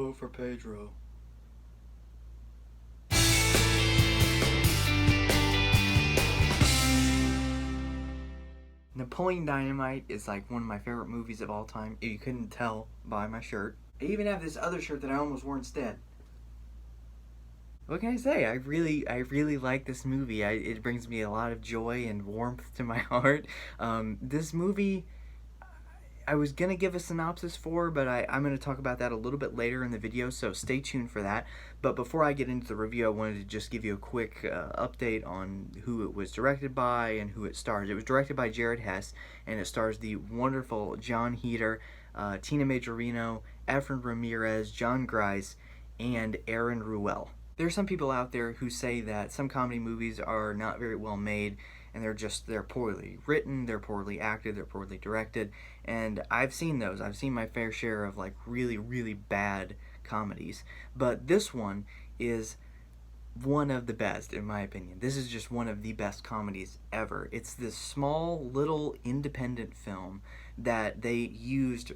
vote for Pedro. Napoleon Dynamite is like one of my favorite movies of all time. If you couldn't tell by my shirt. I even have this other shirt that I almost wore instead. What can I say? I really like this movie. It brings me a lot of joy and warmth to my heart. This movie, I was going to give a synopsis for, but I'm going to talk about that a little bit later in the video, so stay tuned for that. But before I get into the review, I wanted to just give you a quick update on who it was directed by and who it stars. It was directed by Jared Hess, and it stars the wonderful John Heder, Tina Majorino, Efren Ramirez, John Grice, and Aaron Ruel. There are some people out there who say that some comedy movies are not very well made, and they're poorly written, they're poorly acted, they're poorly directed, and I've seen those. I've seen my fair share of like really bad comedies, but this one is one of the best in my opinion. This is just one of the best comedies ever. It's this small little independent film that they used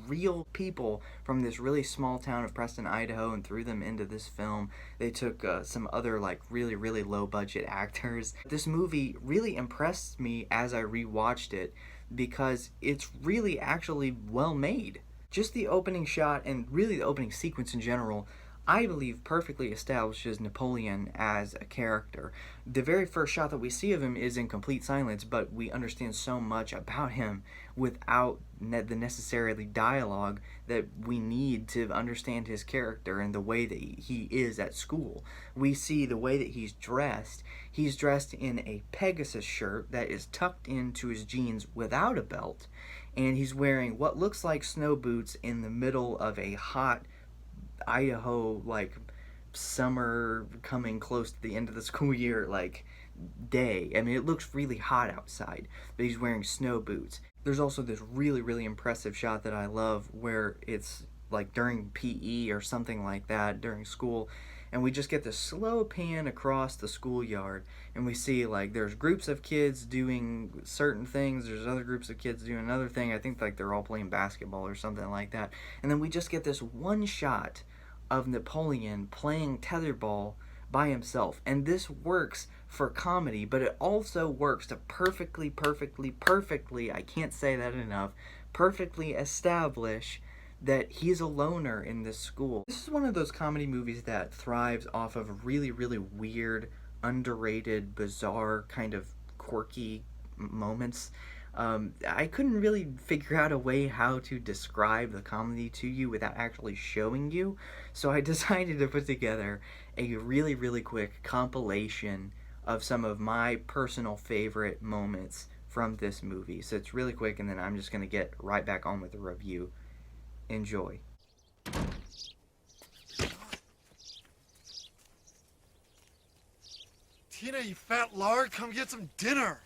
real people from this really small town of Preston, Idaho, and threw them into this film. They took some other like really low budget actors. This movie really impressed me as I rewatched it because it's really actually well made. Just the opening shot and really the opening sequence in general, I believe perfectly establishes Napoleon as a character. The very first shot that we see of him is in complete silence, but we understand so much about him without the necessarily dialogue that we need to understand his character and the way that he is at school. We see the way that he's dressed. He's dressed in a Pegasus shirt that is tucked into his jeans without a belt, and he's wearing what looks like snow boots in the middle of a hot Idaho, like, summer coming close to the end of the school year, like, day. I mean, it looks really hot outside, but he's wearing snow boots. There's also this really impressive shot that I love where it's like during PE or something like that during school, and we just get this slow pan across the schoolyard, and we see like there's groups of kids doing certain things, there's other groups of kids doing another thing. I think like they're all playing basketball or something like that, and then we just get this one shot of Napoleon playing tetherball by himself. And this works for comedy, but it also works to perfectly, I can't say that enough, perfectly establish that he's a loner in this school. This is one of those comedy movies that thrives off of really weird, underrated, bizarre, kind of quirky moments. I couldn't really figure out a way how to describe the comedy to you without actually showing you, so I decided to put together a really quick compilation of some of my personal favorite moments from this movie. So it's really quick, and then I'm just going to get right back on with the review. Enjoy. Tina, you fat lard, come get some dinner.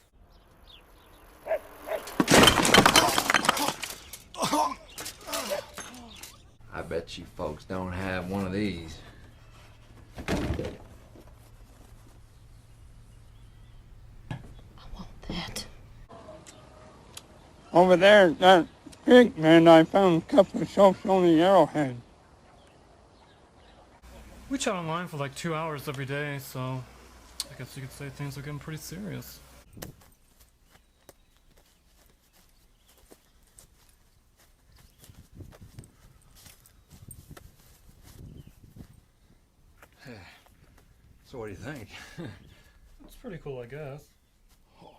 I bet you folks don't have one of these. I want that. Over there at that creek, man, I found a couple of soaps on the Arrowhead. We chat online for like 2 hours every day, so I guess you could say things are getting pretty serious. So what do you think? It's pretty cool, I guess. Oh,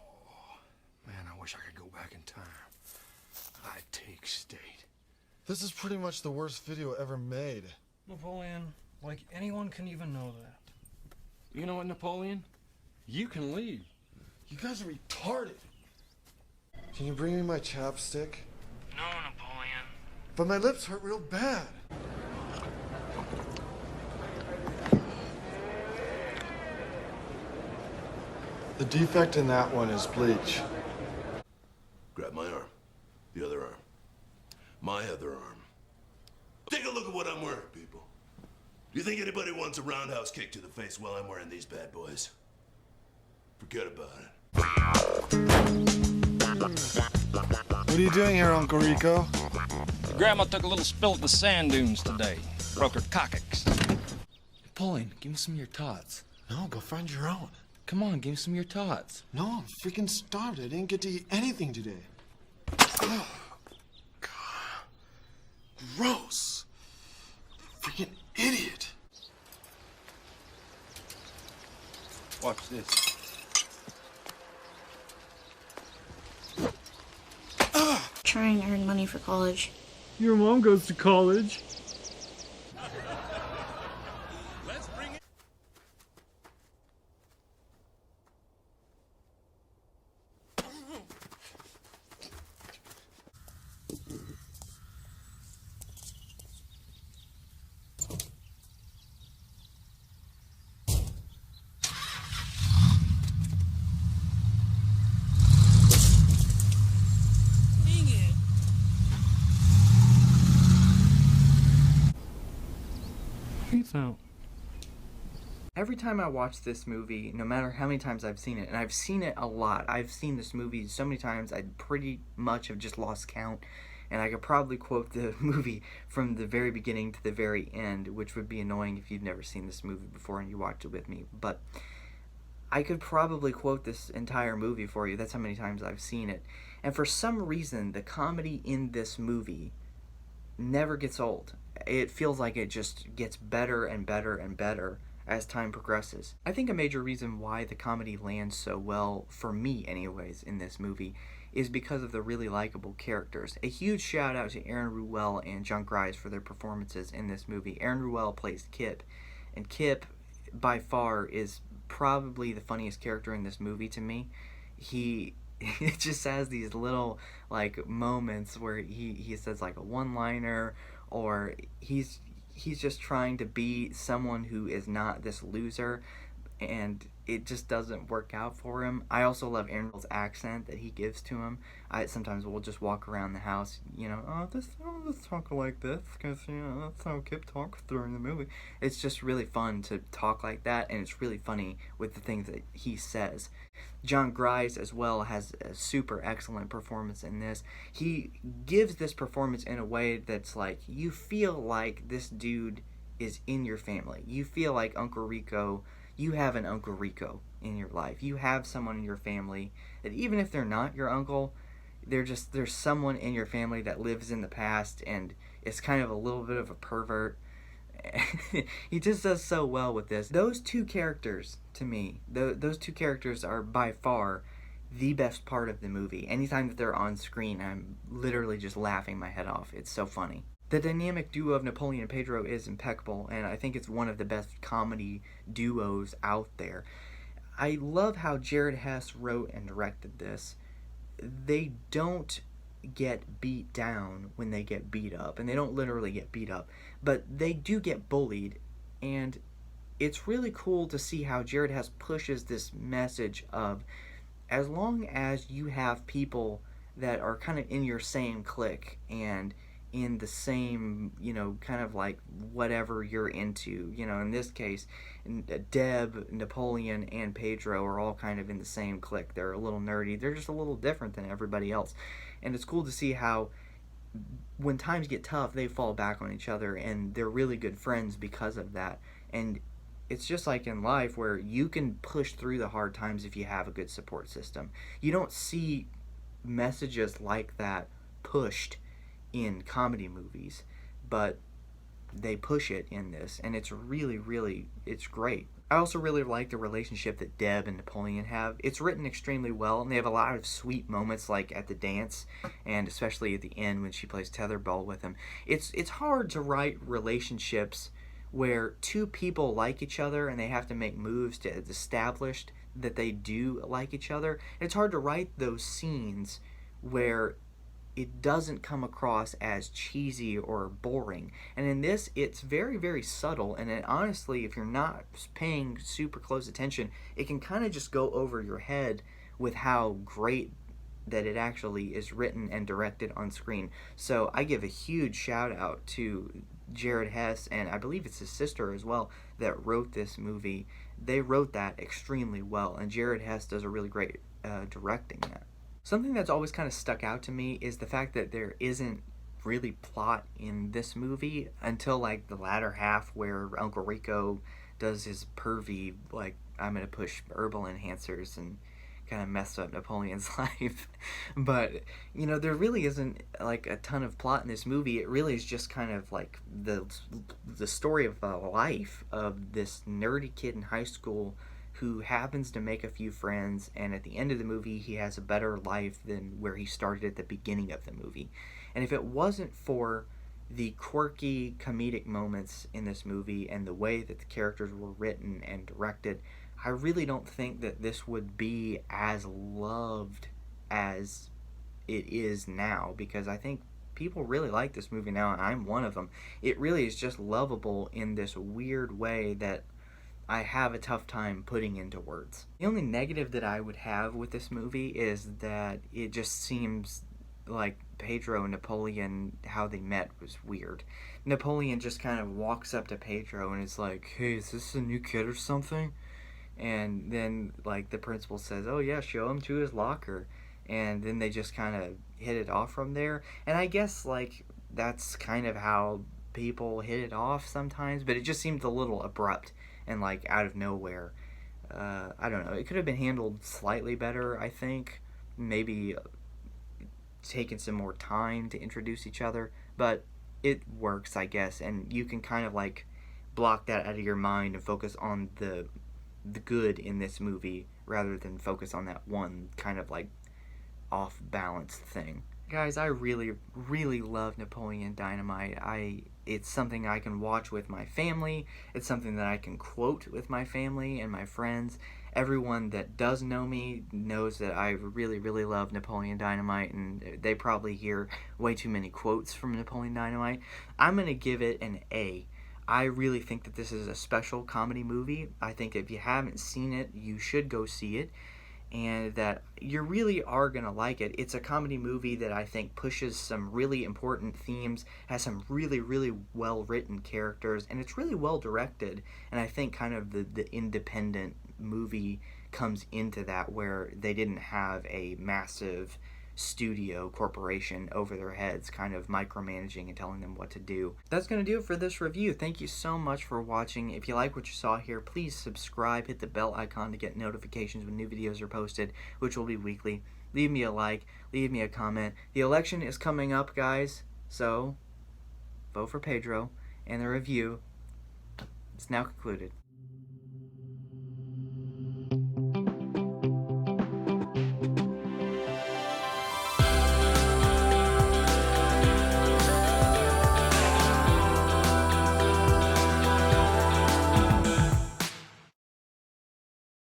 man, I wish I could go back in time. I'd take state. This is pretty much the worst video ever made. Napoleon, like anyone can even know that. You know what, Napoleon? You can leave. You guys are retarded. Can you bring me my chapstick? No, Napoleon. But my lips hurt real bad. The defect in that one is bleach. Grab my arm. The other arm. My other arm. Take a look at what I'm wearing, people. Do you think anybody wants a roundhouse kick to the face while I'm wearing these bad boys? Forget about it. What are you doing here, Uncle Rico? Grandma took a little spill at the sand dunes today. broker cockax. Napoleon, give me some of your tots. No, go find your own. Come on, give me some of your tots. No, I'm freaking starved. I didn't get to eat anything today. Oh, God. Gross. Freaking idiot. Watch this. Trying to earn money for college. Your mom goes to college. Peace out. Every time I watch this movie, no matter how many times I've seen it, and I've seen it a lot, I've seen this movie so many times I pretty much have just lost count, and I could probably quote the movie from the very beginning to the very end, which would be annoying if you've never seen this movie before and you watched it with me, but I could probably quote this entire movie for you. That's how many times I've seen it. And for some reason, the comedy in this movie never gets old. It feels like it just gets better and better and better as time progresses. I think a major reason why the comedy lands so well, for me anyways, in this movie, is because of the really likable characters. A huge shout out to Aaron Ruel and John Grise for their performances in this movie. Aaron Ruel plays Kip, and Kip, by far, is probably the funniest character in this movie to me. He just has these little like moments where he says like a one-liner, or he's just trying to be someone who is not this loser, and it just doesn't work out for him. I also love Aaron's accent that he gives to him. Sometimes we'll just walk around the house, let's talk like this, because, that's how Kip talks during the movie. It's just really fun to talk like that, and it's really funny with the things that he says. John Grise, as well, has a super excellent performance in this. He gives this performance in a way that's like, you feel like this dude is in your family. You feel like Uncle Rico... You have an Uncle Rico in your life. You have someone in your family that, even if they're not your uncle, there's someone in your family that lives in the past and is kind of a little bit of a pervert. He just does so well with this. Those two characters, to me, those two characters are by far the best part of the movie. Anytime that they're on screen, I'm literally just laughing my head off. It's so funny. The dynamic duo of Napoleon and Pedro is impeccable, and I think it's one of the best comedy duos out there. I love how Jared Hess wrote and directed this. They don't get beat down when they get beat up, and they don't literally get beat up, but they do get bullied, and it's really cool to see how Jared Hess pushes this message of, as long as you have people that are kind of in your same clique and in the same, kind of like whatever you're into. In this case, Deb, Napoleon, and Pedro are all kind of in the same clique. They're a little nerdy. They're just a little different than everybody else. And it's cool to see how when times get tough, they fall back on each other, and they're really good friends because of that. And it's just like in life where you can push through the hard times if you have a good support system. You don't see messages like that pushed in comedy movies, but they push it in this, and it's really, really, it's great. I also really like the relationship that Deb and Napoleon have. It's written extremely well, and they have a lot of sweet moments, like at the dance, and especially at the end when she plays tetherball with him. It's hard to write relationships where two people like each other and they have to make moves to establish that they do like each other. It's hard to write those scenes where it doesn't come across as cheesy or boring. And in this, it's very, very subtle, and honestly, if you're not paying super close attention, it can kind of just go over your head with how great that it actually is written and directed on screen. So I give a huge shout out to Jared Hess, and I believe it's his sister as well, that wrote this movie. They wrote that extremely well, and Jared Hess does a really great directing that. Something that's always kind of stuck out to me is the fact that there isn't really plot in this movie until like the latter half where Uncle Rico does his pervy, like, I'm gonna push herbal enhancers and kind of mess up Napoleon's life. But, you know, there really isn't like a ton of plot in this movie. It really is just kind of like the story of the life of this nerdy kid in high school who happens to make a few friends, and at the end of the movie he has a better life than where he started at the beginning of the movie. And if it wasn't for the quirky comedic moments in this movie and the way that the characters were written and directed, I really don't think that this would be as loved as it is now, because I think people really like this movie now, and I'm one of them. It really is just lovable in this weird way that I have a tough time putting into words. The only negative that I would have with this movie is that it just seems like Pedro and Napoleon, how they met was weird. Napoleon just kind of walks up to Pedro and is like, "Hey, is this a new kid or something?" And then like the principal says, "Oh yeah, show him to his locker." And then they just kind of hit it off from there. And I guess like that's kind of how people hit it off sometimes, but it just seemed a little abrupt and like out of nowhere. I don't know. It could have been handled slightly better, I think. Maybe taken some more time to introduce each other, but it works, I guess. And you can kind of like block that out of your mind and focus on the good in this movie rather than focus on that one kind of like off balance thing. Guys, I really love Napoleon Dynamite. It's something I can watch with my family. It's something that I can quote with my family and my friends. Everyone that does know me knows that I really love Napoleon Dynamite, and they probably hear way too many quotes from Napoleon Dynamite. I'm going to give it an A. I really think that this is a special comedy movie. I think if you haven't seen it, you should go see it, and that you really are going to like it. It's a comedy movie that I think pushes some really important themes, has some really well written characters, and it's really well directed. And I think kind of the independent movie comes into that, where they didn't have a massive studio corporation over their heads kind of micromanaging and telling them what to do. That's going to do it for this review. Thank you so much for watching. If you like what you saw here, please subscribe, hit the bell icon to get notifications when new videos are posted, which will be weekly. Leave me a like, leave me a comment. The election is coming up, guys, so vote for Pedro, and the review is now concluded.